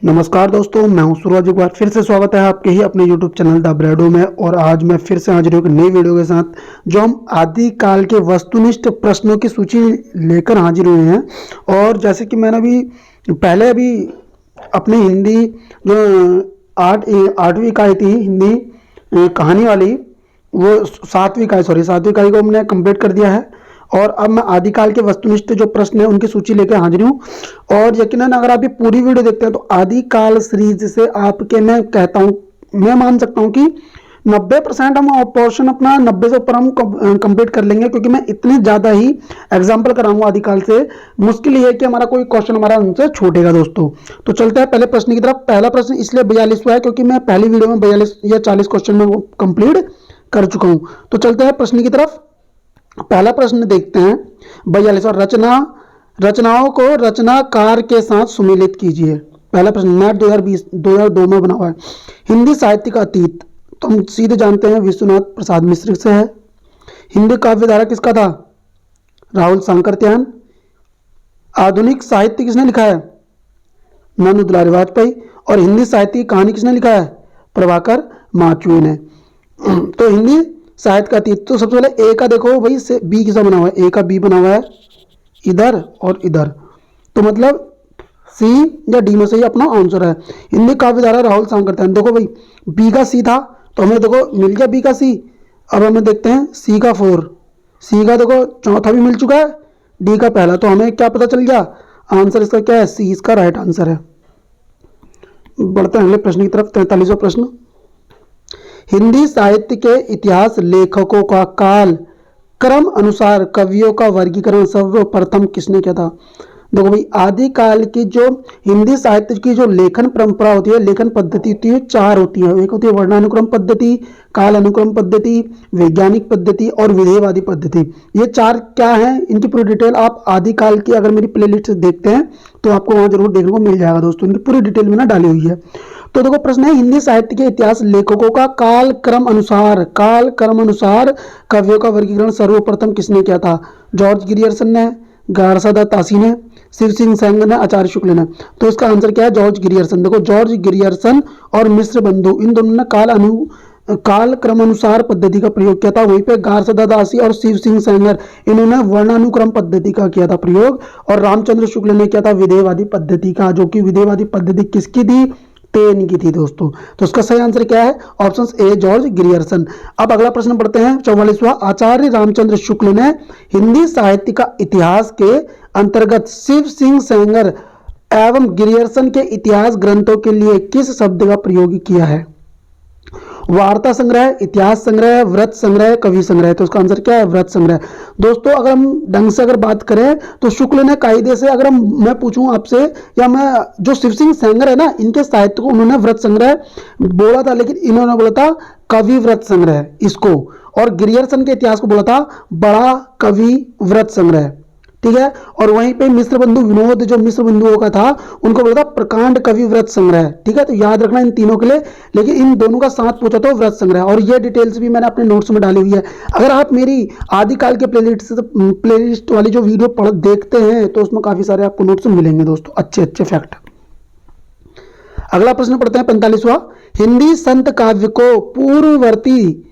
नमस्कार दोस्तों, मैं हूं सूरज। एक बार फिर से स्वागत है आपके ही अपने YouTube चैनल द ब्रेडो में। और आज मैं फिर से हाजिर हूं एक नई वीडियो के साथ, जो हम आदिकाल के वस्तुनिष्ठ प्रश्नों की सूची लेकर हाजिर हुए हैं। और जैसे कि मैंने अभी अपनी हिंदी जो आठवीं इकाई थी हिंदी कहानी वाली, वो सातवीं इकाई को हमने कंप्लीट कर दिया है। और अब मैं आदिकाल के वस्तुनिष्ठ जो प्रश्न है उनकी सूची लेकर हाजिर हूँ। और यकीनन अगर आप ये पूरी वीडियो देखते हैं तो आदिकाल सीरीज से आपके, मैं कहता हूँ, मैं मान सकता हूँ कि 90% हम पोर्शन अपना 90 से ऊपर हम कंप्लीट कर लेंगे, क्योंकि मैं इतने ज़्यादा ही एग्जाम्पल कराऊंगा आदिकाल से। मुश्किल ये है कि हमारा कोई क्वेश्चन हमारा उनसे छूटेगा दोस्तों। तो चलते हैं पहले प्रश्न की तरफ। पहला प्रश्न इसलिए 42वां है क्योंकि मैं पहली वीडियो में 42 या 40 क्वेश्चन में कंप्लीट कर चुका हूँ। तो चलते हैं प्रश्न की तरफ। पहला प्रश्न देखते हैं 42। रचनाओं को रचनाकार के साथ सुमेलित कीजिए। पहला प्रश्न नेट 2002 में बना हुआ है। हिंदी साहित्य का अतीत तो हम सीधे जानते हैं विश्वनाथ प्रसाद मिश्र से है। हिंदी काव्य धारा किसका था? राहुल सांकृत्यायन। आधुनिक साहित्य किसने लिखा है? नंद दुलारी वाजपेयी। और हिंदी साहित्य की कहानी किसने लिखा है? प्रभाकर माचुए ने। तो हिंदी साहित्य का अतीत, तो सबसे पहले ए का देखो भाई, से बी किसका बना हुआ है? ए का बी बना हुआ है इधर और इधर, तो मतलब सी या डी में से ही अपना आंसर है। हिंदी काव्य धारा राहुल सांकृत्यायन। देखो भाई, बी का सी था तो हमें देखो मिल गया बी का सी। अब हमें देखते हैं सी का 4, सी का देखो चौथा भी मिल चुका है, डी का पहला। तो हमें क्या पता चल गया? आंसर इसका क्या है? सी इसका राइट आंसर है। बढ़ते हैं अगले प्रश्न की तरफ। 43वां प्रश्न। हिंदी साहित्य के इतिहास लेखकों का काल क्रम अनुसार कवियों का वर्गीकरण सर्वप्रथम किसने किया था? देखो भाई, आदिकाल की जो हिंदी साहित्य की जो लेखन परंपरा होती है, लेखन पद्धति होती है, 4 होती है। एक होती है वर्णानुक्रम पद्धति, काल अनुक्रम पद्धति, वैज्ञानिक पद्धति और विधेयवादी पद्धति। ये 4 क्या है, इनकी पूरी डिटेल आप आदिकाल की अगर मेरी प्लेलिस्ट देखते हैं तो आपको वहां जरूर देखने को मिल जाएगा दोस्तों। इनकी पूरी डिटेल मैंने डाली हुई है। तो देखो प्रश्न है, हिंदी साहित्य के इतिहास लेखकों का काल क्रम अनुसार कवियों का वर्गीकरण सर्वप्रथम किसने किया था? जॉर्ज गिरियर्सन ने, गारसादा तासी ने, शिव सिंह सेंगर ने, आचार्य शुक्ल ने। तो इसका आंसर क्या है? George Grierson. देखो, जॉर्ज गिरियर्सन और मिश्र बंधु, इन दोनों ने काल क्रमानुसार पद्धति का प्रयोग किया था। वहीं पे गारसदा दासी और शिव सिंह सेंगर, इन्होंने वर्णानुक्रम पद्धति का किया था प्रयोग। और रामचंद्र शुक्ल ने किया था विधेयवादी पद्धति का, जो कि विधेयवादी पद्धति किसकी थी? टेन की थी दोस्तों। तो इसका सही आंसर क्या है? Option A George Grierson. अब अगला प्रश्न पढ़ते हैं 44वां। आचार्य रामचंद्र शुक्ल ने हिंदी साहित्य का इतिहास के अंतर्गत शिव सिंह सेंगर एवं गिरियर्सन के इतिहास ग्रंथों के लिए किस शब्द का प्रयोग किया है? वार्ता संग्रह, इतिहास संग्रह, व्रत संग्रह, कवि संग्रह। तो उसका आंसर क्या है? व्रत संग्रह। दोस्तों अगर हम ढंग से अगर बात करें तो शुक्ल ने कायदे से, अगर मैं पूछूं आपसे, या मैं जो शिव सिंह सेंगर है ना, इनके साहित्य को उन्होंने व्रत संग्रह बोला था, लेकिन इन्होंने बोला था कवि व्रत संग्रह इसको। और गिरियर्सन के इतिहास को बोला था बड़ा कवि व्रत संग्रह, ठीक है। और वहीं पे मिश्र बंधु विनोद, जो मिश्र बंधुओं का था, उनको बोला था प्रकांड कवि व्रत संग्रह, ठीक है। तो याद रखना इन तीनों के लिए, लेकिन इन दोनों का साथ पूछा तो व्रत संग्रह। और ये डिटेल्स भी मैंने अपने नोट्स में डाली हुई है। अगर आप मेरी आदिकाल के प्लेलिस्ट वाली जो वीडियो देखते हैं तो उसमें काफी सारे आपको नोट्स मिलेंगे दोस्तों, अच्छे अच्छे फैक्ट। अगला प्रश्न पढ़ते हैं 45वां। हिंदी संत काव्य को पूर्ववर्ती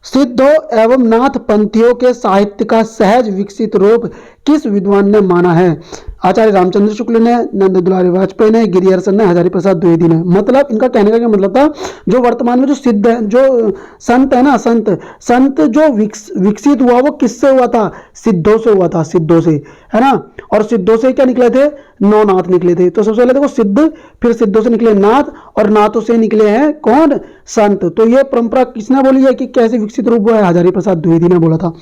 सिद्धों एवं नाथ पंथियों के साहित्य का सहज विकसित रूप किस विद्वान ने माना है? आचार्य रामचंद्र शुक्ल ने, नंद दुलारी वाजपेयी ने, गिरियर्सन ने, हजारी प्रसाद द्विवेदी ने। मतलब इनका कहने का क्या मतलब था, जो वर्तमान में जो सिद्ध है, जो संत है ना, संत जो विकसित हुआ वो किससे हुआ था? सिद्धों से हुआ था, सिद्धों से, है ना। और सिद्धों से क्या निकले थे? 9 नाथ निकले थे। तो सबसे पहले देखो सिद्ध, फिर सिद्धों से निकले नाथ, और नाथों से निकले हैं कौन? संत। तो ये परंपरा किसने बोली है कि कैसे विकसित रूप हुआ है? हजारी प्रसाद द्विवेदी ने बोला था।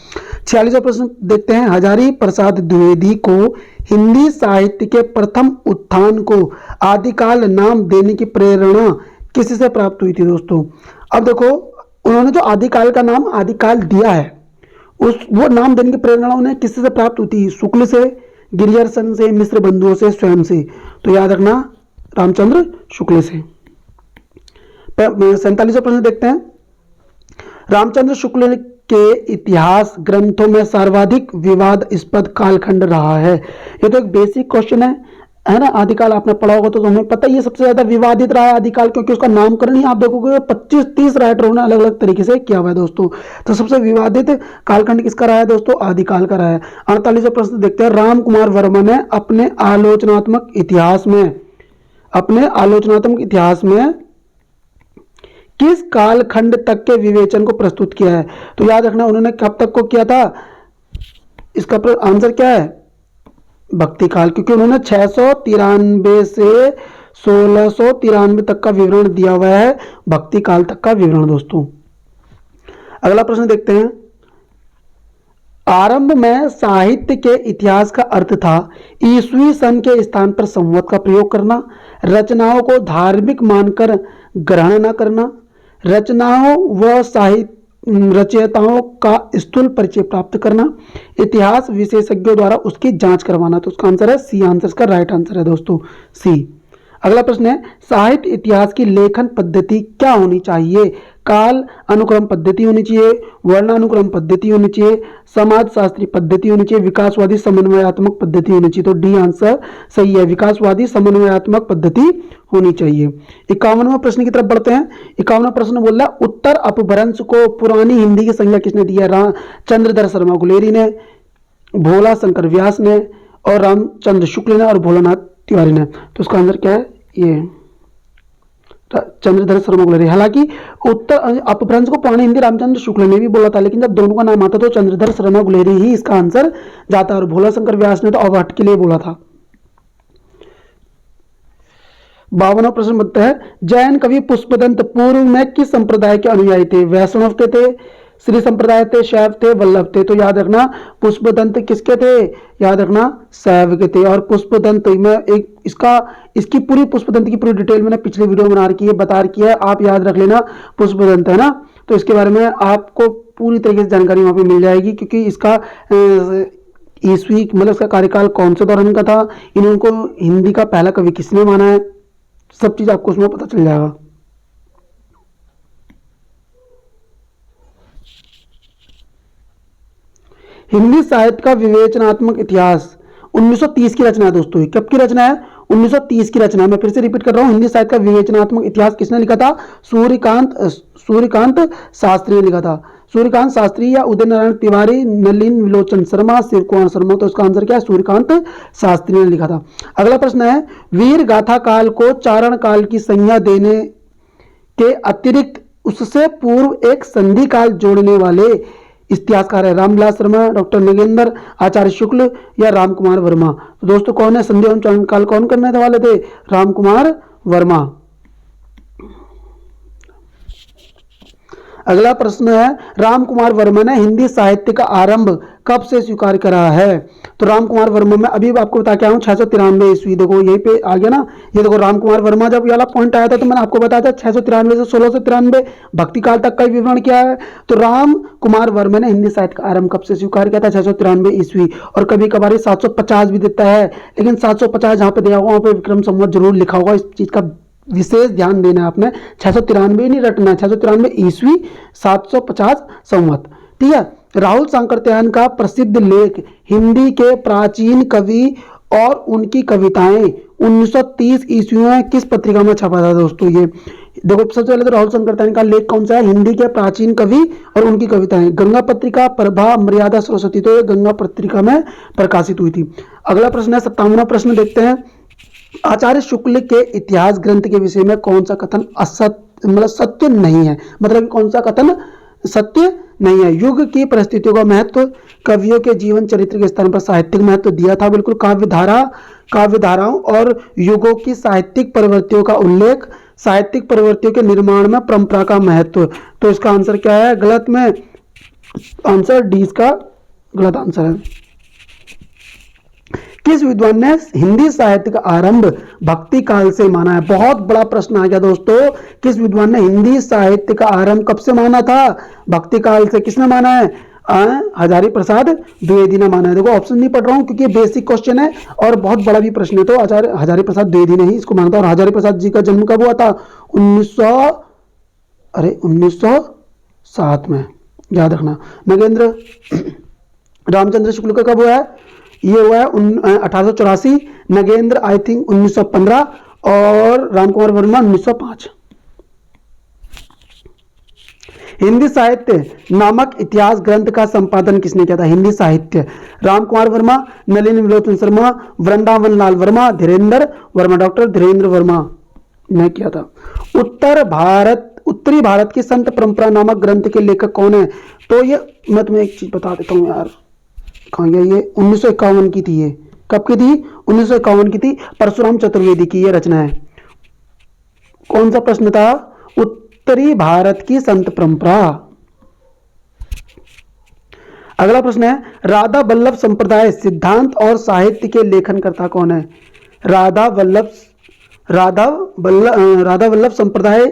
46वां प्रश्न देखते हैं। हजारी प्रसाद द्विवेदी को हिंदी साहित्य के प्रथम उत्थान को आदिकाल नाम देने की प्रेरणा किससे प्राप्त हुई थी दोस्तों? अब देखो, उन्होंने जो आदिकाल का नाम आदिकाल दिया है, वो नाम देने की प्रेरणा उन्हें किससे प्राप्त हुई थी? शुक्ल से, गिरियर्सन से, मिश्र बंधुओं से, स्वयं से। तो याद रखना रामचंद्र शुक्ल से। 47वां प्रश्न देखते हैं। रामचंद्र शुक्ल के इतिहास ग्रंथों में सर्वाधिक विवादास्पद कालखंड रहा है। ये तो एक बेसिक क्वेश्चन है, है ना। आदिकाल आपने पढ़ा होगा तो हमें पता ही है सबसे ज्यादा विवादित रहा है आदिकाल, क्योंकि उसका नामकरण ही आप देखोगे 25-30 राइटरों ने अलग अलग तरीके से किया हुआ है दोस्तों। तो सबसे विवादित कालखंड किसका रहा है दोस्तों? आदिकाल का रहा है। 48वां प्रश्न देखते हैं, राम कुमार वर्मा ने अपने आलोचनात्मक इतिहास में किस कालखंड तक के विवेचन को प्रस्तुत किया है? तो याद रखना उन्होंने कब तक को किया था, इसका आंसर क्या है? भक्ति काल, क्योंकि उन्होंने 693 से 1693 तक का विवरण दिया हुआ है, भक्ति काल तक का विवरण दोस्तों। अगला प्रश्न देखते हैं, आरंभ में साहित्य के इतिहास का अर्थ था ईसवी सन के स्थान पर संवत का प्रयोग करना, रचनाओं को धार्मिक मानकर ग्रहण न करना, रचनाओं व साहित्य रचयिताओं का स्थूल परिचय प्राप्त करना, इतिहास विशेषज्ञों द्वारा उसकी जांच करवाना। तो उसका आंसर है सी, आंसर इसका राइट आंसर है दोस्तों, सी। अगला प्रश्न है, साहित्य इतिहास की लेखन पद्धति क्या होनी चाहिए? काल अनुक्रम पद्धति होनी चाहिए, वर्णानुक्रम पद्धति होनी चाहिए, समाज शास्त्री पद्धति होनी चाहिए, विकासवादी समन्वयात्मक पद्धति होनी चाहिए। तो डी आंसर सही है, विकासवादी समन्वयात्मक पद्धति होनी चाहिए। 51वां प्रश्न की तरफ बढ़ते हैं। 51वां प्रश्न बोल रहा है, उत्तर अपभ्रंश को पुरानी हिंदी की संज्ञा किसने दी है? चंद्रधर शर्मा गुलेरी ने, भोला शंकर व्यास ने, और रामचंद्र शुक्ल ने, और भोलानाथ तिवारी ने। तो उसका आंसर क्या है? ये चंद्रधर शर्मा गुलेरी। हालांकि उत्तर अपभ्रंश को पुरानी हिंदी रामचंद्र शुक्ल ने भी बोला था, लेकिन जब दोनों का नाम आता तो चंद्रधर शर्मा गुलेरी ही इसका आंसर जाता है, और भोला शंकर व्यास ने तो अवहट के लिए बोला था। 52वां प्रश्न बनता है, जैन कवि पुष्पदंत पूर्व में किस संप्रदाय के अनुयायी थे? वैष्णव के थे, श्री संप्रदाय थे, शैव थे, वल्लभ थे। तो याद रखना पुष्पदंत किसके थे? याद रखना शैव के थे। और पुष्पदंत में इसकी पूरी पुष्पदंत की पूरी डिटेल मैंने पिछले वीडियो में बता रखी है, आप याद रख लेना पुष्पदंत, है ना। तो इसके बारे में आपको पूरी तरीके से जानकारी वहां पे मिल जाएगी, क्योंकि इसका ईस्वी मतलब इसका कार्यकाल कौन से दौरान का था, इनको हिंदी का पहला कवि किसने माना है, सब चीज आपको उसमें पता चल जाएगा। हिंदी साहित्य का विवेचनात्मक इतिहास 1930 की रचना है दोस्तों। कब की रचना है? 1930 की रचना। मैं फिर से रिपीट कर रहा हूं, हिंदी साहित्य का विवेचनात्मक इतिहास किसने लिखा था? सूर्यकांत शास्त्री ने लिखा था। सूर्यकांत शास्त्री या उदय नारायण तिवारी, नलिन विलोचन शर्मा, शिव कुमार शर्मा। तो इसका आंसर क्या है? सूर्यकांत शास्त्री ने लिखा था। अगला प्रश्न है, वीर गाथा काल को चारण काल की संज्ञा देने के अतिरिक्त उससे पूर्व एक संधि काल जोड़ने वाले इतिहासकार है? रामविलास शर्मा, डॉक्टर नगेंद्र, आचार्य शुक्ल, या राम कुमार वर्मा। तो दोस्तों कौन है संधि एवं चारण काल कौन करने वाले थे? राम कुमार वर्मा। अगला प्रश्न है, राम कुमार वर्मा ने हिंदी साहित्य का आरंभ कब से स्वीकार करा है? तो राम कुमार वर्मा में अभी आपको बता के आया हूं 693 ईस्वी। देखो यहीं पे आ गया ना, ये देखो राम कुमार वर्मा जब ये वाला पॉइंट आया था तो मैंने आपको बताया था 693 से 1693 भक्ति काल तक का विवरण किया है। तो राम कुमार वर्मा ने हिंदी साहित्य का आरंभ कब से स्वीकार किया था? 693 ईस्वी। और कभी कभार 750 भी देता है, लेकिन 750 जहां पे दिया होगा वहां पे विक्रम संवत जरूर लिखा होगा, इस चीज का विशेष ध्यान देना है आपने। 693 नहीं रटना है, 693 ईस्वी 750 संवत, ठीक है। राहुल सांकृत्यायन का प्रसिद्ध लेख हिंदी के प्राचीन कवि और उनकी कविताएं 1930 ईस्वी में किस पत्रिका में छपा था दोस्तों? ये देखो सबसे पहले तो राहुल सांकृत्यायन का लेख कौन सा है? हिंदी के प्राचीन कवि और उनकी कविताएं, गंगा पत्रिका, प्रभा, मर्यादा, सरस्वती। तो ये गंगा पत्रिका में प्रकाशित हुई थी। अगला प्रश्न है 57वां प्रश्न देखते हैं, आचार्य शुक्ल के इतिहास ग्रंथ के विषय में कौन सा कथन असत्य मतलब सत्य नहीं है? मतलब कौन सा कथन सत्य नहीं है? युग की परिस्थितियों का महत्व, कवियों के जीवन चरित्र के स्थान पर साहित्यिक महत्व दिया था बिल्कुल, काव्यधाराओं और युगों की साहित्यिक प्रवृत्तियों का उल्लेख, साहित्यिक प्रवृत्तियों के निर्माण में परंपरा का महत्व। तो इसका आंसर क्या है? गलत में आंसर डी इसका गलत आंसर है। किस विद्वान ने हिंदी साहित्य का आरंभ भक्ति काल से माना है? बहुत बड़ा प्रश्न आ गया दोस्तों। किस विद्वान ने हिंदी साहित्य का आरंभ कब से माना था? भक्ति काल से। किसने माना है? हजारी प्रसाद द्विवेदी ने माना है। देखो ऑप्शन नहीं पढ़ रहा हूं क्योंकि बेसिक क्वेश्चन है और बहुत बड़ा भी प्रश्न है, तो आचार्य हजारी प्रसाद द्विवेदी ने ही इसको माना था। और हजारी प्रसाद जी का जन्म कब हुआ था? 1907 में, याद रखना। नगेंद्र रामचंद्र शुक्ल का कब हुआ है? ये हुआ है 1884, नगेंद्र आई थिंक 1915 और रामकुमार वर्मा 1905। हिंदी साहित्य नामक इतिहास ग्रंथ का संपादन किसने किया था? हिंदी साहित्य, रामकुमार वर्मा, नलिनी विलोचन शर्मा, वृंदावन लाल वर्मा, धीरेन्द्र वर्मा, डॉक्टर धीरेन्द्र वर्मा ने किया था। उत्तरी भारत की संत परंपरा नामक ग्रंथ के लेखक कौन है? तो ये मैं तुम्हें एक चीज बता देता हूँ यार, कहाँ गया ये, 1951 की थी। ये कब की थी? 1951 की थी, परशुराम चतुर्वेदी की ये रचना है। कौन सा प्रश्न था? उत्तरी भारत की संत परंपरा। अगला प्रश्न है, राधा वल्लभ संप्रदाय सिद्धांत और साहित्य के लेखनकर्ता कौन है? राधा वल्लभ संप्रदाय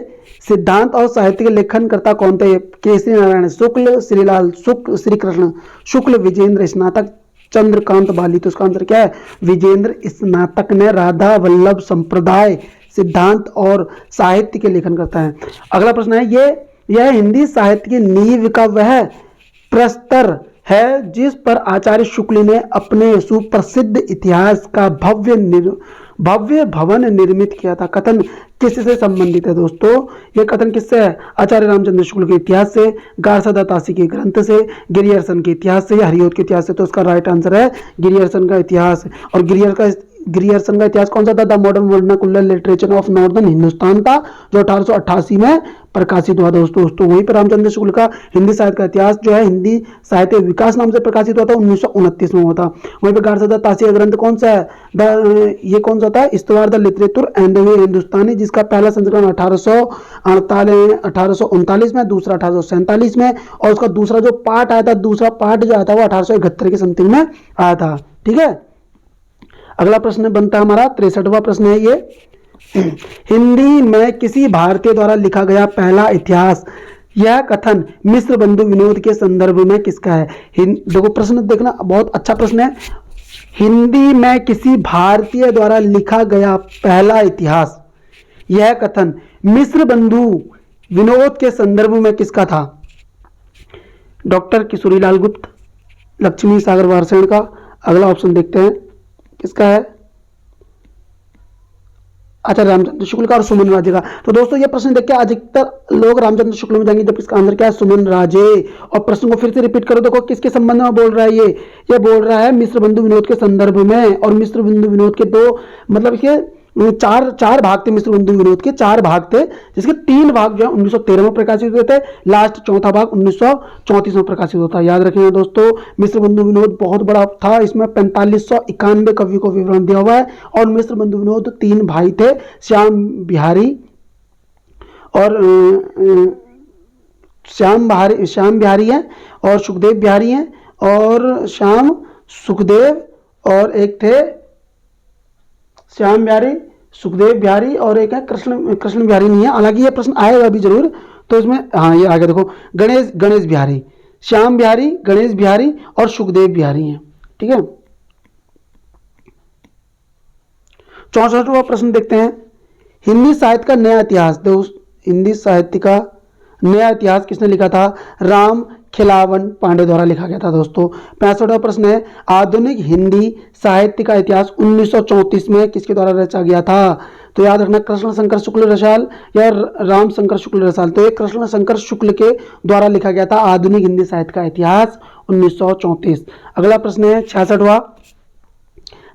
सिद्धांत और साहित्य के लेखनकर्ता कौन थे? केसरी नारायण शुक्ल, श्रीलाल शुक्ल, श्री कृष्ण शुक्ल, विजेंद्र स्नातक, चंद्रकांत बाली। तो उसका आंसर क्या है? विजेंद्र स्नातक ने राधा वल्लभ संप्रदाय सिद्धांत और साहित्य के लेखन करता है। अगला प्रश्न है, यह हिंदी साहित्य की नींव का वह प्रस्तर है जिस पर आचार्य शुक्ल ने अपने सुप्रसिद्ध इतिहास का भव्य भवन निर्मित किया था। कथन किससे संबंधित है दोस्तों? यह कथन किससे है? आचार्य रामचंद्र शुक्ल के इतिहास से, गारसदा तासी के ग्रंथ से, गिरियर्सन के इतिहास से या हरियोत के इतिहास से। तो उसका राइट आंसर है गिरियर्सन का इतिहास। और गिरियर्सन का इतिहास कौन सा था? The modern vernacular literature of northern Hindustan था, जो 1888 में प्रकाशित हुआ दोस्तों। वहीं पर रामचंद्र शुक्ल का हिंदी साहित्य का इतिहास जो है हिंदी साहित्य विकास नाम से प्रकाशित हुआ था, 1929 में हुआ था। वहीं पर गारसदा तासी का ग्रंथ कौन सा है? ये कौन सा था? इस्तवार द लिटरेचर एंड हिंदुस्तानी, जिसका पहला संस्करण 1839 में, दूसरा 1847 में, और उसका दूसरा जो पार्ट आया था, दूसरा पार्ट जो आया था वो 1871 के समथिंग में आया था। ठीक है, अगला प्रश्न बनता है हमारा 63वां प्रश्न है ये, हिंदी में किसी भारतीय द्वारा लिखा गया पहला इतिहास, यह कथन मिस्र बंधु विनोद के संदर्भ में किसका है? देखो प्रश्न देखना, बहुत अच्छा प्रश्न है। हिंदी में किसी भारतीय द्वारा लिखा गया पहला इतिहास, यह कथन मिस्र बंधु विनोद के संदर्भ में किसका था? डॉक्टर किशोरीलाल गुप्त, लक्ष्मी सागर वारसेन का। अगला ऑप्शन देखते हैं किसका है? आचार्य रामचंद्र शुक्ल का और सुमन राजे का। तो दोस्तों ये प्रश्न देख के अधिकतर लोग रामचंद्र शुक्ल में जाएंगे, जब इसका आंसर क्या है? सुमन राजे। और प्रश्न को फिर से रिपीट करो, देखो किसके संबंध में बोल रहा है ये बोल रहा है मिस्र बंधु विनोद के संदर्भ में। और मिस्र बंधु विनोद के दो मतलब इसके चार भाग थे। मिस्र बंधु विनोद के 4 भाग थे, जिसके 3 भाग जो है 1913 में प्रकाशित हुए थे, लास्ट चौथा भाग 1934 में प्रकाशित होता है। याद रखिएगा दोस्तों, मिस्र बंधु विनोद बहुत बड़ा था, इसमें 4591 कवियों को विवरण दिया हुआ है। और मिस्र बंधु विनोद 3 भाई थे, श्याम बिहारी हैं और सुखदेव बिहारी हैं, और श्याम सुखदेव और एक थे श्याम बिहारी, सुखदेव बिहारी और एक है कृष्ण बिहारी नहीं है। हालांकि ये प्रश्न आएगा भी जरूर, तो इसमें हाँ ये आगे देखो, गणेश बिहारी, श्याम बिहारी, गणेश बिहारी और सुखदेव बिहारी हैं। ठीक है, 64वां प्रश्न देखते हैं, हिंदी साहित्य का नया इतिहास। हिंदी साहित्य का नया इतिहास किसने लिखा था? राम खिलावन पांडे द्वारा लिखा गया था दोस्तों। 65वां प्रश्न है, आधुनिक हिंदी साहित्य का इतिहास 1934 में किसके द्वारा रचा गया था? तो याद रखना, कृष्ण शंकर शुक्ल रसाल या राम शंकर शुक्ल रसाल। तो ये कृष्ण शंकर शुक्ल के द्वारा लिखा गया था आधुनिक हिंदी साहित्य का इतिहास 1934। अगला प्रश्न है 66वां,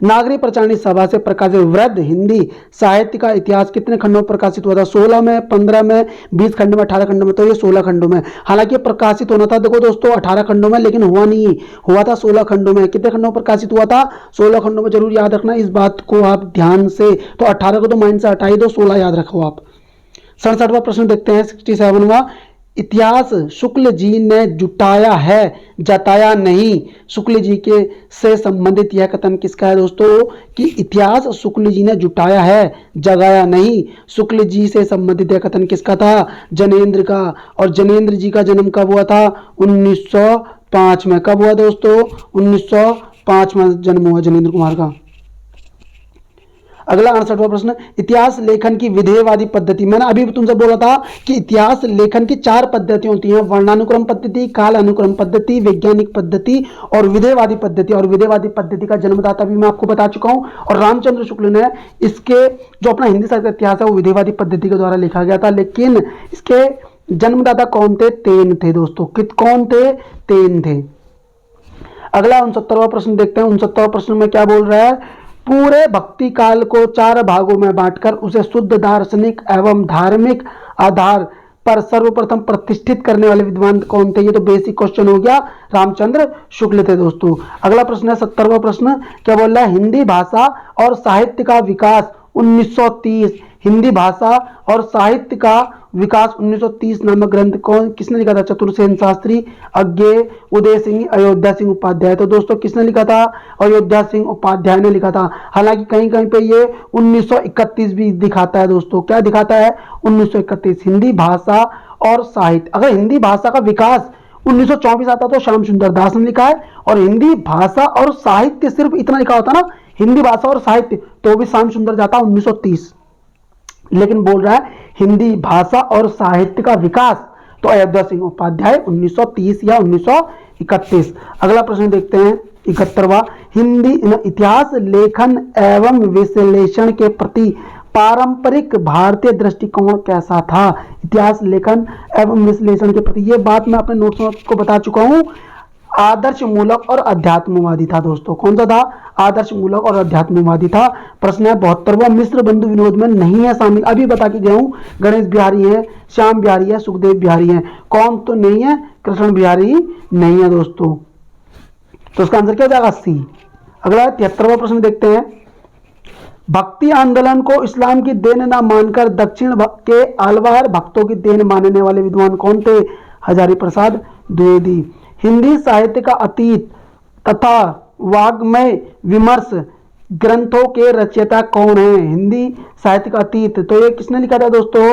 नागरी प्रचारणी सभा से प्रकाशित वृद्ध हिंदी साहित्य का इतिहास कितने खंडों में प्रकाशित हुआ था? 16 में, 15 में, 20 खंड में, 18 खंडों में। तो ये 16 खंडों में। हालांकि प्रकाशित होना था देखो दोस्तों 18 खंडों में, लेकिन हुआ नहीं, हुआ था 16 खंडों में। कितने खंडों में प्रकाशित हुआ था? 16 खंडों में। जरूर याद रखना इस बात को आप ध्यान से। तो 18 को तो माइंड से हटा ही दो, 16 याद रखो आप। 67वां प्रश्न देखते हैं 67वां, इतिहास शुक्ल जी ने जुटाया है, जताया नहीं। शुक्ल जी के से संबंधित यह कथन किसका है दोस्तों? कि इतिहास शुक्ल जी ने जुटाया है, जगाया नहीं। शुक्ल जी से संबंधित यह कथन किसका था? जनेन्द्र का। और जनेन्द्र जी का जन्म कब हुआ था? 1905 में। कब हुआ दोस्तों? 1905 में जन्म हुआ जनेन्द्र कुमार का। अगला 68वां प्रश्न, इतिहास लेखन की विधेयवादी पद्धति। मैंने अभी तुमसे बोला था कि इतिहास लेखन की 4 पद्धति होती हैं, वर्णानुक्रम पद्धति, काल अनुक्रम पद्धति, वैज्ञानिक पद्धति और विधेयवादी पद्धति। और विधेयवादी पद्धति का जन्मदाता भी मैं आपको बता चुका हूं, और रामचंद्र शुक्ल ने इसके जो अपना हिंदी साहित्य का इतिहास है वो विधेयवादी पद्धति के द्वारा लिखा गया था। लेकिन इसके जन्मदाता कौन थे? तेन थे दोस्तों। कौन थे? तेन थे। अगला 69वां प्रश्न देखते हैं। 69वां प्रश्न में क्या बोल रहा है? पूरे भक्ति काल को 4 भागों में बांटकर उसे शुद्ध दार्शनिक एवं धार्मिक आधार पर सर्वप्रथम प्रतिष्ठित करने वाले विद्वान कौन थे? ये तो बेसिक क्वेश्चन हो गया, रामचंद्र शुक्ल थे दोस्तों। अगला प्रश्न है 70वां प्रश्न, क्या बोल रहा है? हिंदी भाषा और साहित्य का विकास 1930। हिंदी भाषा और साहित्य का विकास 1930 नामक ग्रंथ किसने लिखा था? चतुर्सेन शास्त्री, अज्ञे, उदय सिंह, अयोध्या सिंह उपाध्याय। तो दोस्तों किसने लिखा था? अयोध्या सिंह उपाध्याय ने लिखा था। हालांकि कहीं कहीं पे ये 1931 भी दिखाता है दोस्तों। क्या दिखाता है? 1931। हिंदी भाषा और साहित्य, अगर हिंदी भाषा का विकास 1924 आता तो श्याम सुंदर दास ने लिखा है, और हिंदी भाषा और साहित्य सिर्फ इतना लिखा होता ना, हिंदी भाषा और साहित्य, तो भी श्याम सुंदर जाता 1930। लेकिन बोल रहा है हिंदी भाषा और साहित्य का विकास, तो अयोध्या सिंह उपाध्याय 1930 या 1931। अगला प्रश्न देखते हैं 71वां, हिंदी इतिहास लेखन एवं विश्लेषण के प्रति पारंपरिक भारतीय दृष्टिकोण कैसा था? इतिहास लेखन एवं विश्लेषण के प्रति, ये बात मैं अपने नोट्स में आपको बता चुका हूं, आदर्श मूलक और अध्यात्मवादी था दोस्तों। कौन सा था? आदर्श मूलक और अध्यात्मवादी था। प्रश्न है 72वां, मिश्र बंधु विनोद में नहीं है शामिल। अभी बता के गया हूं, गणेश बिहारी है, श्याम बिहारी है, सुखदेव बिहारी है। कौन तो नहीं है? कृष्ण बिहारी नहीं है दोस्तों। तो उसका आंसर क्या हो जाएगा? सी। अगला 73वां प्रश्न देखते हैं, भक्ति आंदोलन को इस्लाम की देन न मानकर दक्षिण के आलवार भक्तों की देन मानने वाले विद्वान कौन थे? हजारी प्रसाद द्विवेदी। हिंदी साहित्य का अतीत तथा वाग्मय विमर्श ग्रंथों के रचयिता कौन है? हिंदी साहित्य का अतीत, तो ये किसने लिखा था दोस्तों?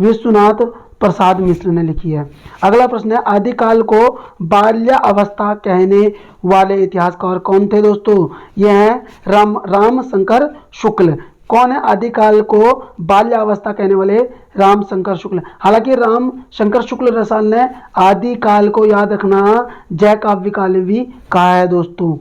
विश्वनाथ प्रसाद मिश्र ने लिखी है। अगला प्रश्न है, आदिकाल को बाल्यावस्था कहने वाले इतिहासकार कौन थे दोस्तों? ये हैं राम शंकर शुक्ल। कौन है आदिकाल को बाल्यावस्था कहने वाले? राम शंकर शुक्ल। हालांकि राम शंकर शुक्ल रसाल ने आदिकाल को, याद रखना, जय काव्य काल भी कहा है दोस्तों।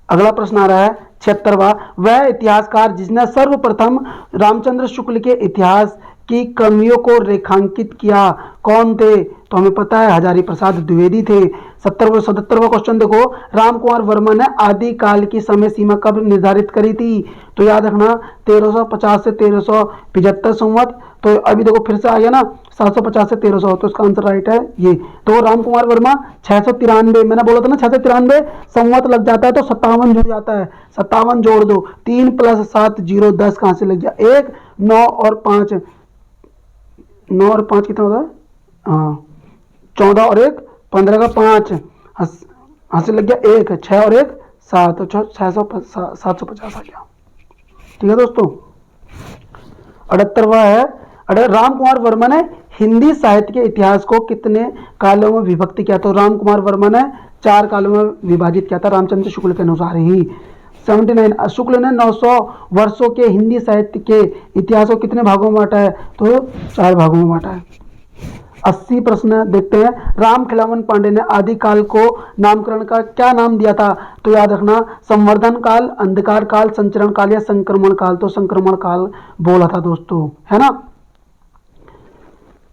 अगला प्रश्न आ रहा है 76वां, वह इतिहासकार जिसने सर्वप्रथम रामचंद्र शुक्ल के इतिहास की कमियों को रेखांकित किया कौन थे? तो हमें पता है हजारी प्रसाद द्विवेदी थे। 77वां क्वेश्चन देखो, राम कुमार वर्मा ने आदिकाल की समय सीमा कब निर्धारित करी थी? तो याद रखना 1350 से 1375 संवत। तो अभी देखो फिर से आ गया ना, 750 से 1300, तो इसका आंसर राइट है ये। तो राम कुमार वर्मा 693, मैंने बोला था ना 693 संवत लग जाता है, तो 57 जुड़ जाता है, 57 जोड़ दो, 3 + 7 0 10 कहां से लग गया? 1 9 और 5, 9 और 5 कितना होता है? हाँ 14 और 1 15 का 5, हासिल लग गया 1, 6 और 1 7, तो 750 आ गया। ठीक है दोस्तों। 78वां है, राम कुमार वर्मा ने हिंदी साहित्य के इतिहास को कितने कालों में विभक्त किया? तो राम कुमार वर्मा ने 4 कालों में विभाजित किया था, रामचंद्र शुक्ल के अनुसार ही। 79, शुक्ल ने 900 वर्षों के हिंदी साहित्य के इतिहास को कितने भागों में बांटा है? तो 4 भागों में बांटा है। 80 प्रश्न देखते हैं, राम खिलावन पांडे ने आदिकाल को नामकरण का क्या नाम दिया था? तो याद रखना संवर्धन काल, अंधकार काल, संचरण काल या संक्रमण काल। तो संक्रमण काल बोला था दोस्तों, है ना।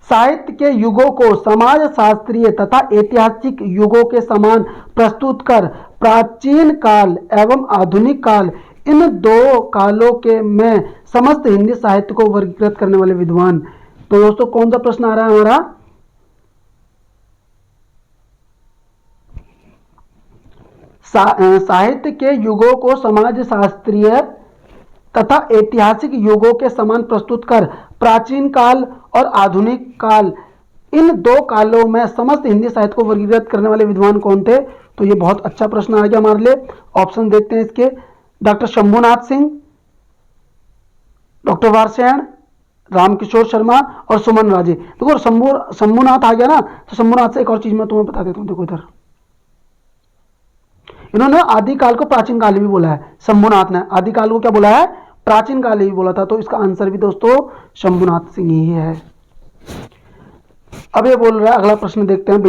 साहित्य के युगों को समाज शास्त्रीय तथा ऐतिहासिक युगों के समान प्रस्तुत कर प्राचीन काल एवं आधुनिक काल, इन 2 कालों के में समस्त हिंदी साहित्य को वर्गीकृत करने वाले विद्वान। तो दोस्तों कौन सा प्रश्न आ रहा है हमारा? साहित्य के युगों को समाज शास्त्रीय तथा ऐतिहासिक युगों के समान प्रस्तुत कर प्राचीन काल और आधुनिक काल, इन 2 कालों में समस्त हिंदी साहित्य को वर्गीकृत करने वाले विद्वान कौन थे? तो ये बहुत अच्छा प्रश्न आ गया हमारे लिए। ऑप्शन देखते हैं इसके, डॉक्टर शंभुनाथ सिंह, डॉक्टर वारसेन, रामकिशोर शर्मा और सुमन राजे। देखो शंभुनाथ आ गया ना, तो शंभुनाथ से एक और चीज मैं तुम्हें बता देता हूँ। देखो इधर इन्होंने आदिकाल को प्राचीन काल भी बोला है, शंभुनाथ ने आदिकाल को क्या बोला है, प्राचीन काल ही बोला था। तो इसका आंसर भी दोस्तों शंभुनाथ सिंह ही है। अब ये बोल रहा है, अगला प्रश्न देखते हैं,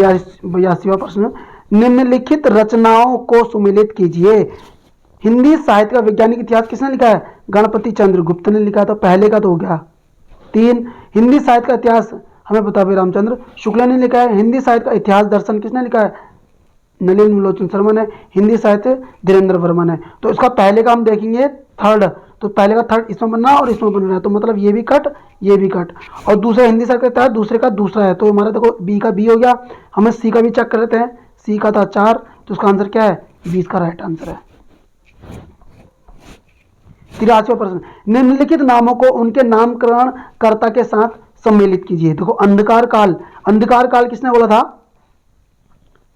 82वां प्रश्न, निम्नलिखित रचनाओं को सुमेलित कीजिए। हिंदी साहित्य का वैज्ञानिक इतिहास किसने लिखा है, गणपति चंद्र गुप्त ने लिखा है, तो पहले का तो हो गया। 3, हिंदी साहित्य का इतिहास हमें पता है रामचंद्र शुक्ला ने लिखा है। हिंदी साहित्य का इतिहास दर्शन किसने लिखा है, नलिन विलोचन शर्मा ने। हिंदी साहित्य धीरेन्द्र वर्मा ने। तो इसका पहले का हम देखेंगे थर्ड, तो पहले का थर्ड इसमें बनना और इसमें बनना है, तो मतलब ये भी कट ये भी कट। और दूसरे हिंदी साहित्य का दूसरे का दूसरा है, तो हमारा देखो बी का बी हो गया। हमें सी का भी चेक कर लेते हैं, सी का था 4, तो इसका आंसर क्या है, 20 का राइट आंसर है। 83वां प्रश्न, निम्नलिखित नामों को उनके नामकरण कर्ता के साथ सम्मिलित कीजिए। देखो अंधकार काल, अंधकार काल किसने बोला था,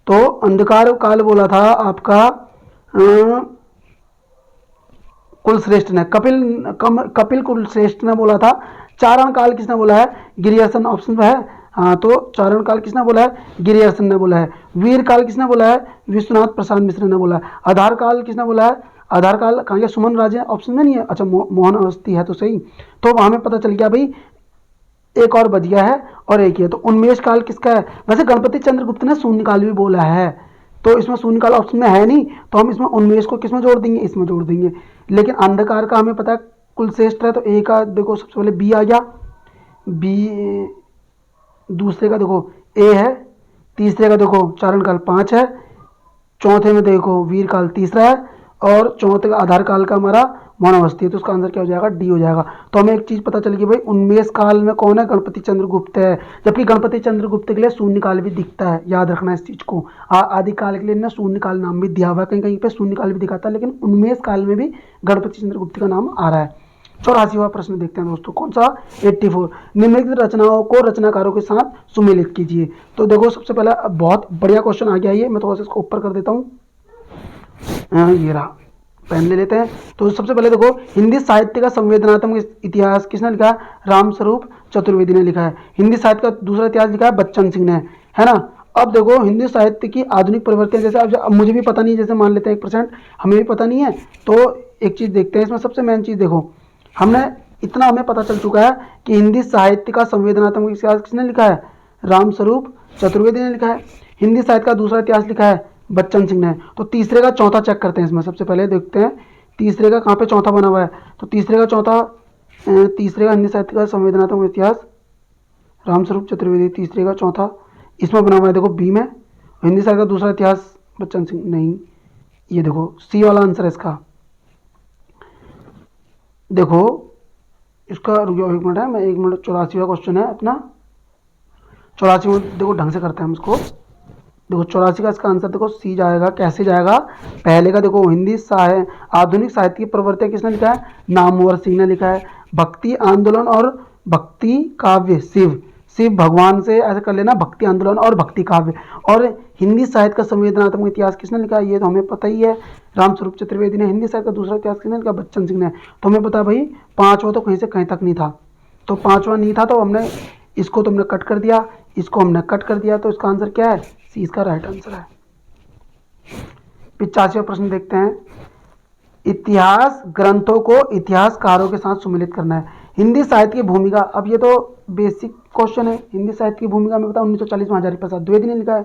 तो अंधकार काल बोला था आपका कुलश्रेष्ठ ने, कपिल कुलश्रेष्ठ ने बोला था। चारण काल किसने बोला है, गिरियर्सन ऑप्शन में है। हाँ, तो चारण काल किसने बोला है, गिरियर्सन ने बोला है। वीर काल किसने बोला है, विश्वनाथ प्रसाद मिश्र ने बोला है। आधार काल किसने बोला है, आधार काल कहाँ गया, सुमन राजे ऑप्शन में नहीं है, अच्छा मोहन अवस्थी है, तो सही। तो हमें पता चल गया भाई एक और बच गया है और एक ही है। तो उन्मेष काल किसका है, वैसे गणपति चंद्रगुप्त ने शून्य काल भी बोला है, तो इसमें शून्य काल ऑप्शन में है नहीं, तो हम इसमें उन्मेष को किसमें जोड़ देंगे, इसमें जोड़ देंगे। लेकिन अंधकार का हमें पता है कुलश्रेष्ठ है, तो ए का देखो सबसे पहले बी आ गया, बी। दूसरे का देखो ए है, तीसरे का देखो चारण काल 5 है, चौथे में देखो वीर काल तीसरा है, और चौथे का आधार काल का हमारा मौनावस्थी है, तो उसका आंसर क्या हो जाएगा, डी हो जाएगा। तो हमें एक चीज पता चल गई भाई, उन्मेष काल में कौन है, गणपति चंद्रगुप्त है, जबकि गणपति चंद्रगुप्त के लिए शून्य काल भी दिखता है, याद रखना इस चीज को। आदि काल के लिए ना शून्य काल नाम भी दिया हुआ है, कहीं कहीं पे शून्य काल भी दिखाता है, लेकिन उन्मेष काल में भी गणपति चंद्रगुप्त का नाम आ रहा है। 84वां प्रश्न देखते हैं दोस्तों, कौन सा, 84, निम्नलिखित रचनाओं को रचनाकारों के साथ सुमेलित कीजिए। तो देखो सबसे पहला बहुत बढ़िया क्वेश्चन आ गया, ये मैं थोड़ा सा इसको ऊपर कर देता हूँ, ये रहा, पेन ले लेते हैं। तो सबसे पहले देखो, हिंदी साहित्य का संवेदनात्मक इतिहास किसने लिखा है, रामस्वरूप चतुर्वेदी ने लिखा है। हिंदी साहित्य का दूसरा इतिहास लिखा है बच्चन सिंह ने, है ना। अब देखो हिंदी साहित्य की आधुनिक परिवर्तन, जैसे अब मुझे भी पता नहीं, जैसे मान लेते हैं 1% हमें भी पता नहीं है, तो एक चीज देखते हैं इसमें। सबसे मेन चीज देखो, हमने इतना हमें पता चल चुका है कि हिंदी साहित्य का संवेदनात्मक इतिहास किसने लिखा है, रामस्वरूप चतुर्वेदी ने लिखा है। हिंदी साहित्य का दूसरा इतिहास लिखा है बच्चन सिंह ने। तो तीसरे का चौथा चेक करते हैं इसमें, सबसे पहले देखते हैं तीसरे का कहाँ पे चौथा बना हुआ है। तो तीसरे का चौथा, तीसरे का हिंदी साहित्य का संवेदनात्मक इतिहास रामस्वरूप चतुर्वेदी, तीसरे का चौथा इसमें बना हुआ है, देखो बी में। हिंदी साहित्य का दूसरा इतिहास बच्चन सिंह नहीं, ये देखो सी वाला आंसर है इसका। देखो इसका रुको एक मिनट है, मैं 1 मिनट, 84वां क्वेश्चन है अपना, 84 में देखो ढंग से करते हैं हम इसको। देखो 84 का इसका आंसर देखो सी जाएगा, कैसे जाएगा, पहले का देखो हिंदी आधुनिक साहित्य की प्रवर्तक किसने लिखा है, नामवर सिंह ने लिखा है। भक्ति आंदोलन और भक्ति काव्य, शिव शिव भगवान से ऐसे कर लेना, भक्ति आंदोलन और भक्ति काव्य। और हिंदी साहित्य का संवेदनात्मक इतिहास किसने लिखा है, ये तो हमें पता ही है, रामस्वरूप चतुर्वेदी ने। हिंदी साहित्य का दूसरा इतिहास किसने लिखा, बच्चन सिंह ने। तो हमें पता है भाई पांचवा तो कहीं से कहीं तक नहीं था, तो पांचवा नहीं था, तो हमने इसको तो हमने कट कर दिया, इसको हमने कट कर दिया, तो इसका आंसर क्या है, सी इसका राइट आंसर है। 85वां प्रश्न देखते हैं, इतिहास ग्रंथों को इतिहासकारों के साथ सुमेलित करना है। हिंदी साहित्य की भूमिका, अब ये तो बेसिक क्वेश्चन है, हिंदी साहित्य की भूमिका में बता 1940 में हजारी प्रसाद द्विवेदी ने लिखा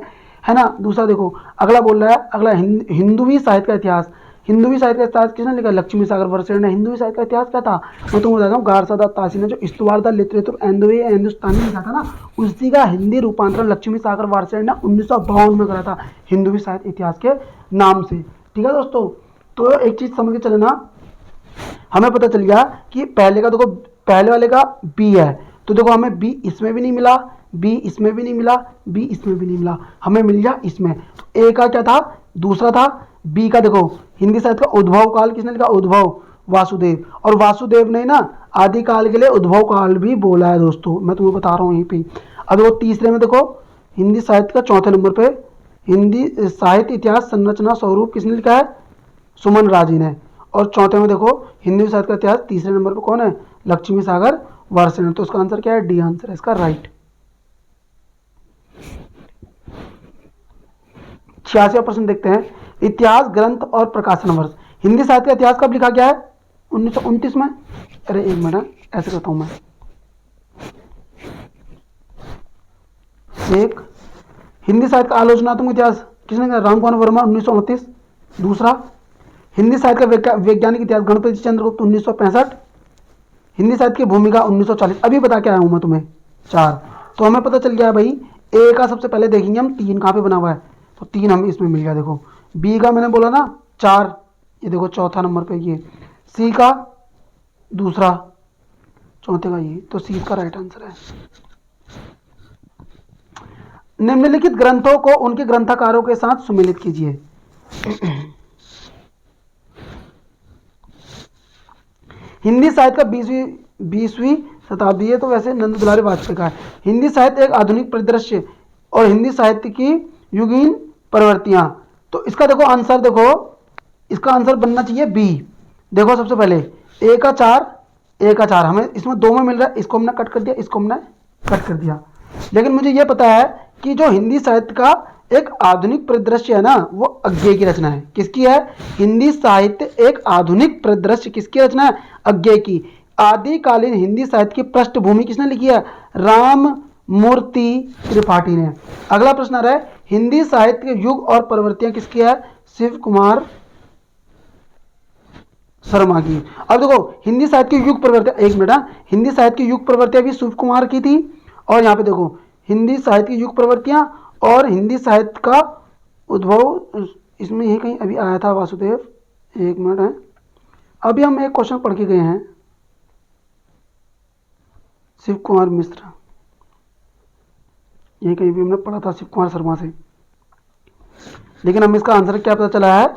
है ना। दूसरा देखो अगला बोल रहा है, अगला हिंदुवी साहित्य का इतिहास, हिंदुवी साहित्य का इतिहास किसने लिखा, लक्ष्मी सागर वर्षेण ने। हिंदुवी साहित्य का इतिहास क्या था, मैं तुमको बताता हूँ, गारसादा तासी ने जो इस्तवारदा लिटरेचर एंदुवे हिंदुस्तानी लिखा था ना, उसी का हिंदी रूपांतरण लक्ष्मी सागर वर्षेण ने 1952 में करा था, हिंदुवी साहित्य इतिहास के नाम से। ठीक है दोस्तों, तो एक चीज समझ के चलना, हमें पता चल गया कि पहले का देखो, पहले वाले का बी है, तो देखो हमें बी इसमें भी नहीं मिला, बी इसमें भी नहीं मिला, बी इसमें भी नहीं मिला, हमें मिल गया इसमें। तो ए का क्या था, दूसरा था। बी का देखो हिंदी साहित्य का उद्भव काल किसने लिखा, उद्भव वासुदेव, और वासुदेव ने ना आदिकाल के लिए उद्भव काल भी बोला है दोस्तों, मैं तुम्हें बता रहा हूँ यहीं पे। अब वो तीसरे में देखो हिंदी साहित्य का चौथे नंबर पे हिंदी साहित्य इतिहास संरचना स्वरूप किसने लिखा है, सुमन राजी ने। और चौथे में देखो हिंदी साहित्य का इतिहास तीसरे नंबर पर कौन है, लक्ष्मी सागर वर्षेण। तो उसका आंसर क्या है, डी आंसर है इसका राइट। 86वां प्रश्न देखते हैं, इतिहास ग्रंथ और प्रकाशन वर्ष। हिंदी साहित्य का इतिहास कब लिखा गया है? 1929 में। अरे एक मिनट, ऐसे करता हूं मैं। एक, हिंदी साहित्य का आलोचनात्मक इतिहास किसने कहा? रामकुमार वर्मा 1929। दूसरा, हिंदी साहित्य का वैज्ञानिक इतिहास गणपति चंद्रगुप्त 1965। हिंदी साहित्य की भूमिका 1940। अभी बता के आया हूं मैं तुम्हें 4। तो हमें पता चल गया भाई, ए का सबसे पहले देखेंगे हम 3 कहाँ पे बना हुआ है, तो 3 हमें इसमें मिल गया। देखो बी का मैंने बोला ना 4, ये देखो चौथा नंबर पे ये। सी का दूसरा, चौथे का ये, तो सी का राइट आंसर है। निम्नलिखित ग्रंथों को उनके ग्रंथकारों के साथ सुमेलित कीजिए। हिंदी साहित्य का 20वीं शताब्दी है, तो वैसे नंद दुलारी वाजपेयी का है। हिंदी साहित्य एक आधुनिक परिदृश्य और हिंदी साहित्य की युगीन प्रवृत्तियां। तो इसका देखो आंसर, देखो इसका आंसर बनना चाहिए बी। देखो सबसे पहले ए का 4, ए का 4 हमें इसमें 2 में मिल रहा है, इसको हमने कट कर दिया, इसको हमने कट कर दिया। लेकिन मुझे यह पता है कि जो हिंदी साहित्य का एक आधुनिक परिदृश्य है ना, वो अज्ञे की रचना है। किसकी है? हिंदी साहित्य एक आधुनिक परिदृश्य किसकी रचना है? अज्ञे की। आदिकालीन हिंदी साहित्य की पृष्ठभूमि किसने लिखी है? राम मूर्ति त्रिपाठी ने। अगला प्रश्न आ रहा है, हिंदी साहित्य के युग और प्रवृत्तियां किसकी है? शिव कुमार शर्मा की। अब देखो हिंदी साहित्य की युग प्रवृत्तियां, एक मिनट, हिंदी साहित्य की युग प्रवृत्तियां भी शिव कुमार की थी। और यहाँ पे देखो हिंदी साहित्य की युग प्रवृत्तियां और हिंदी साहित्य का उद्भव, इसमें ही कहीं अभी आया था वासुदेव, एक मिनट है, अभी हम एक क्वेश्चन पढ़ के गए हैं, शिव कुमार मिश्र, ये कहीं भी हमने पढ़ा था शिव कुमार शर्मा से। लेकिन हमें इसका आंसर क्या पता चला है?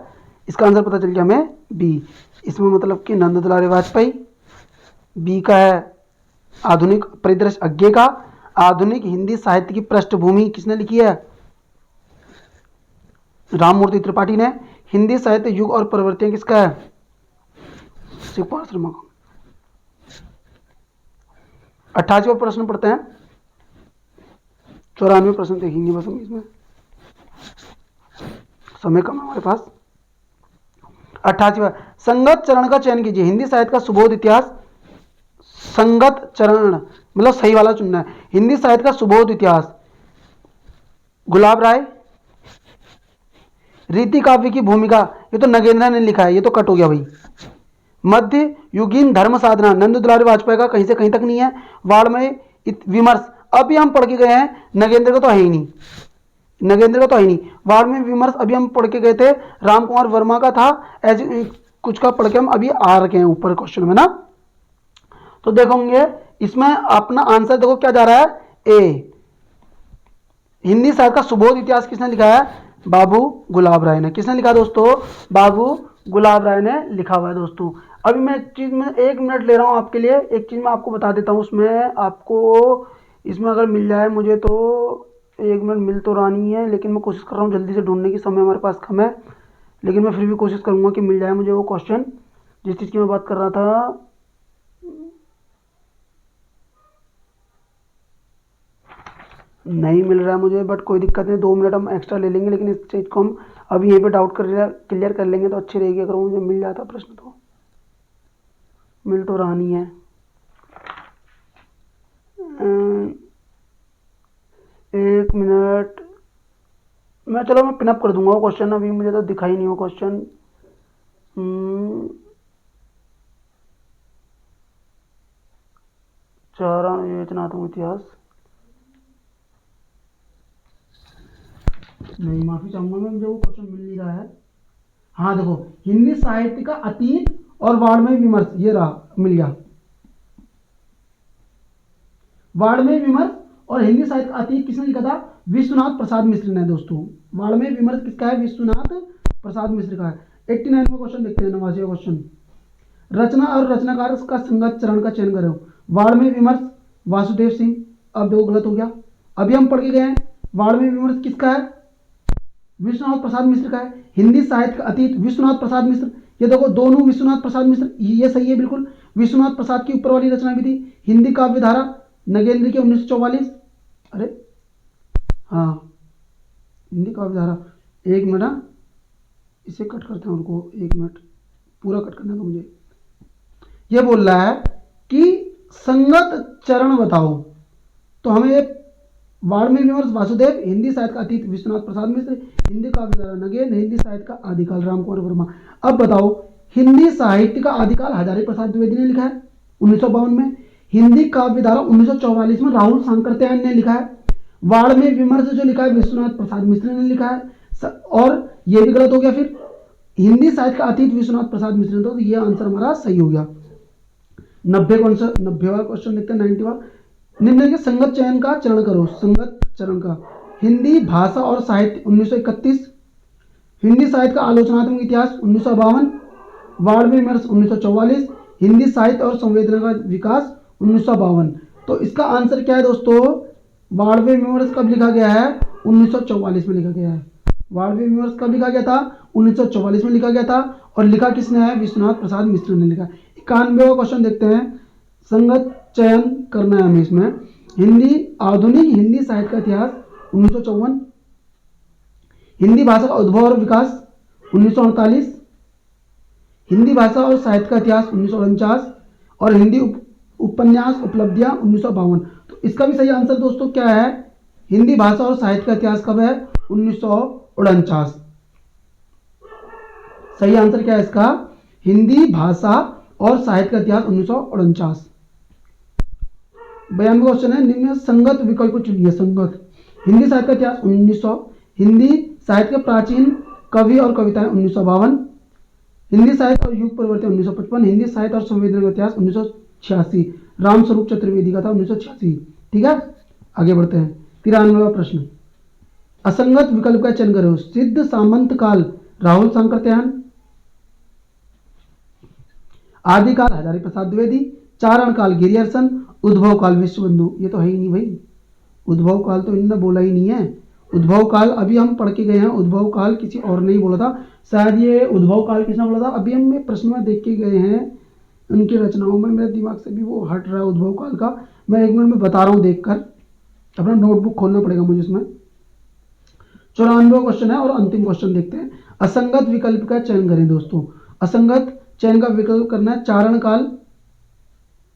इसका आंसर पता चल गया हमें बी। इसमें मतलब कि नंद दुलारी वाजपेयी। बी का है आधुनिक परिदृश्य अज्ञे का। आधुनिक हिंदी साहित्य की पृष्ठभूमि किसने लिखी है? राममूर्ति त्रिपाठी ने। हिंदी साहित्य युग और प्रवृत्तियां किसका है? शिव कुमार शर्मा का। 88वां प्रश्न पढ़ते हैं, 94 प्रश्न देखेंगे बस हम, इसमें समय कम है हमारे पास। 88वां, संगत चरण का चयन कीजिए। हिंदी साहित्य का सुबोध इतिहास, संगत चरण मतलब सही वाला चुनना है। हिंदी साहित्य का सुबोध इतिहास, गुलाब राय। रीति काव्य की भूमिका, ये तो नगेंद्र ने लिखा है, ये तो कट हो गया भाई। मध्य युगीन धर्म साधना, नंद दुलारी वाजपेयी का कहीं से कहीं तक नहीं है। वाल्मीकि विमर्श, अभी हम पढ़ के गए हैं, नगेंद्र का तो है ही नहीं, नगेंद्र का तो है ही नहीं। वाल्मीकि विमर्श अभी हम पढ़ के गए थे, रामकुमार वर्मा का था। ऐसे कुछ का पढ़ के हम अभी आ रखे हैं ऊपर क्वेश्चन में ना। तो देखोगे इसमें अपना आंसर देखो क्या जा रहा है, ए। हिंदी साहित्य का सुबोध इतिहास किसने लिखा है? बाबू गुलाब राय ने। किसने लिखा दोस्तों? बाबू गुलाब राय ने लिखा हुआ है दोस्तों। अभी मैं एक चीज में 1 मिनट ले रहा हूं आपके लिए, एक चीज मैं आपको बता देता हूं, उसमें आपको इसमें अगर मिल जाए मुझे तो 1 मिनट मिल तो रहा नहीं है, लेकिन मैं कोशिश कर रहा हूँ जल्दी से ढूंढने की, समय हमारे पास कम है, लेकिन मैं फिर भी कोशिश करूंगा कि मिल जाए मुझे वो क्वेश्चन जिस चीज़ की मैं बात कर रहा था। नहीं मिल रहा है मुझे, बट कोई दिक्कत नहीं, 2 मिनट हम एक्स्ट्रा ले लेंगे, लेकिन इस चीज़ को हम अभी यहीं पे डाउट क्लियर कर लेंगे तो अच्छी रहेगी। अगर मुझे मिल जाता प्रश्न तो, मिल तो रहा नहीं है। 1 मिनट, चलो मैं पिनअप कर दूंगा वो क्वेश्चन, अभी मुझे तो दिखाई नहीं वो क्वेश्चन। योजनात्मक इतिहास, नहीं माफी चाहूंगा मैं, मुझे वो क्वेश्चन मिल नहीं रहा है। हाँ देखो, हिंदी साहित्य का अतीत और वाल्मीकि विमर्श, ये रहा, मिल गया। वाल्मीकि विमर्श और हिंदी साहित्य का अतीत किसने लिखा था? विश्वनाथ प्रसाद मिश्र ने दोस्तों। वाल्मीकि विमर्श किसका है? विश्वनाथ प्रसाद मिश्र का है। 89वां क्वेश्चन देखते हैं, 89वां क्वेश्चन, रचना और रचनाकार का संगत चरण का चयन करो। वाल्मीकि विमर्श वासुदेव सिंह, अब देखो गलत हो गया, अभी हम पढ़ के गए हैं। वाल्मीकि विमर्श किसका है? विश्वनाथ प्रसाद मिश्र का है। हिंदी साहित्य का अतीत विश्वनाथ प्रसाद मिश्र, ये देखो दोनों विश्वनाथ प्रसाद मिश्र, ये सही है बिल्कुल। विश्वनाथ प्रसाद की ऊपर वाली रचना भी थी हिंदी काव्य धारा, नगेंद्र की 1944। अरे हाँ, हिंदी काव्य धारा, 1 मिनट, इसे कट करते हैं, उनको 1 मिनट पूरा कट करना है। तो मुझे ये बोल रहा है कि संगत चरण बताओ। तो हमें ये वाल्मीकि विमर्श वासुदेव, हिंदी साहित्य का अतीत विश्वनाथ प्रसाद मिश्र, हिंदी काव्य धारा नगेन, हिंदी साहित्य का आदिकाल रामकुमार वर्मा। अब बताओ, हिंदी साहित्य का आदिकाल हजारी प्रसाद द्विवेदी ने लिखा है 1952 में। हिंदी काव्य धारा 1944 में राहुल सांकृत्यायन ने लिखा है। वाल्मीकि विमर्श जो लिखा है विश्वनाथ प्रसाद मिश्र ने लिखा है। और ये भी गलत हो गया। फिर हिंदी साहित्य का अतीत विश्वनाथ प्रसाद मिश्र ने, तो ये आंसर हमारा सही हो गया। 90वां क्वेश्चन देखते हैं, 90वां। निम्न के संगत चयन का चरण करो। संगत चरण का हिंदी भाषा और साहित्य 1931, हिंदी साहित्य का आलोचनात्मक इतिहास 1952, वाल्मीकि विमर्श 1944, हिंदी साहित्य और संवेदना का विकास 1952। तो इसका आंसर क्या है दोस्तों? वाल्मीकि विमर्श कब लिखा गया है? 1944 में लिखा गया है। वाल्मीकि विमर्श कब लिखा गया था? 1944 में लिखा गया था। और लिखा किसने है? विश्वनाथ प्रसाद मिश्र ने लिखा। 91वां क्वेश्चन देखते हैं। संगत चयन करना है हमें इसमें। हिंदी आधुनिक हिंदी साहित्य का इतिहास 1954, हिंदी भाषा का उद्भव और विकास 1948, हिंदी भाषा और साहित्य का इतिहास 1949 और हिंदी उपन्यास उपलब्धियां 1952। तो इसका भी सही आंसर दोस्तों क्या है? हिंदी भाषा और साहित्य का इतिहास कब है? 1949। सही आंसर क्या है इसका? हिंदी भाषा और साहित्य का इतिहास 1949। 92वां क्वेश्चन है, निम्न संगत विकल्प चुनिए। संगत हिंदी साहित्य का इतिहास 1900, हिंदी साहित्य के प्राचीन कवि और कविताएं 1952, हिंदी साहित्य और युग परिवर्तन 1955, हिंदी साहित्य और संवेदना का इतिहास 1986, रामस्वरूप चतुर्वेदी का था 1986। ठीक है, आगे बढ़ते हैं। 93वां प्रश्न, असंगत विकल्प का चयन करो। सिद्ध सामंत काल राहुल सांकृत्यायन, आदिकाल हजारी प्रसाद द्विवेदी, चारण काल गिरियर्सन, उद्भव काल विश्वबंधु। ये तो है ही नहीं भाई, उद्भव काल तो इन्होंने बोला ही नहीं है। उद्भव काल अभी हम पढ़ के गए हैं, उद्भव काल किसी और ने ही बोला था। शायद ये उद्भव काल किसने बोला था? अभी हम प्रश्न में देख के गए हैं उनकी रचनाओं में, मेरे दिमाग से भी वो हट रहा है उद्भव काल का। मैं 1 मिनट में बता रहा हूँ देखकर, अपना नोटबुक खोलना पड़ेगा मुझे इसमें। 94वां क्वेश्चन है और अंतिम क्वेश्चन देखते हैं। असंगत विकल्प का चयन करें दोस्तों। असंगत चयन का विकल्प करना है चारण काल,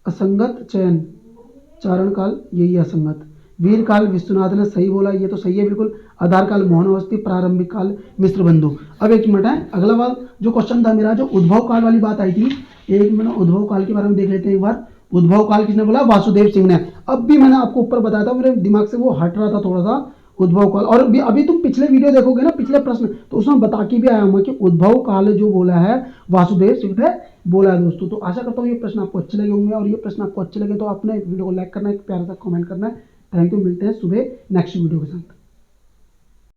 असंगत चयन चारण काल, यही असंगत। वीर काल विश्वनाथ ने सही बोला, ये तो सही है बिल्कुल। आधार काल मोहन अवस्थी, प्रारंभिक काल मिश्र बंधु। अब 1 मिनट है, अगला बार जो क्वेश्चन था मेरा, जो उद्भव काल वाली बात आई थी, 1 मिनट उद्भव काल के बारे में देख लेते हैं एक बार। उद्भव काल किसने बोला? वासुदेव सिंह ने। अब भी मैंने आपको ऊपर बताया था, मेरे दिमाग से वो हट रहा था थोड़ा सा उद्भव काल। और अभी तुम पिछले वीडियो देखोगे ना, पिछले प्रश्न, तो उसमें बता के भी आया हूँ कि उद्भव काल जो बोला है वासुदेव सिंह ने बोला है दोस्तों। तो आशा करता हूँ ये प्रश्न आपको अच्छे लगे होंगे, और ये प्रश्न आपको अच्छे लगे तो आपने वीडियो को लाइक करना है, एक प्यारा सा कमेंट करना है। थैंक यू, मिलते हैं सुबह नेक्स्ट वीडियो के साथ।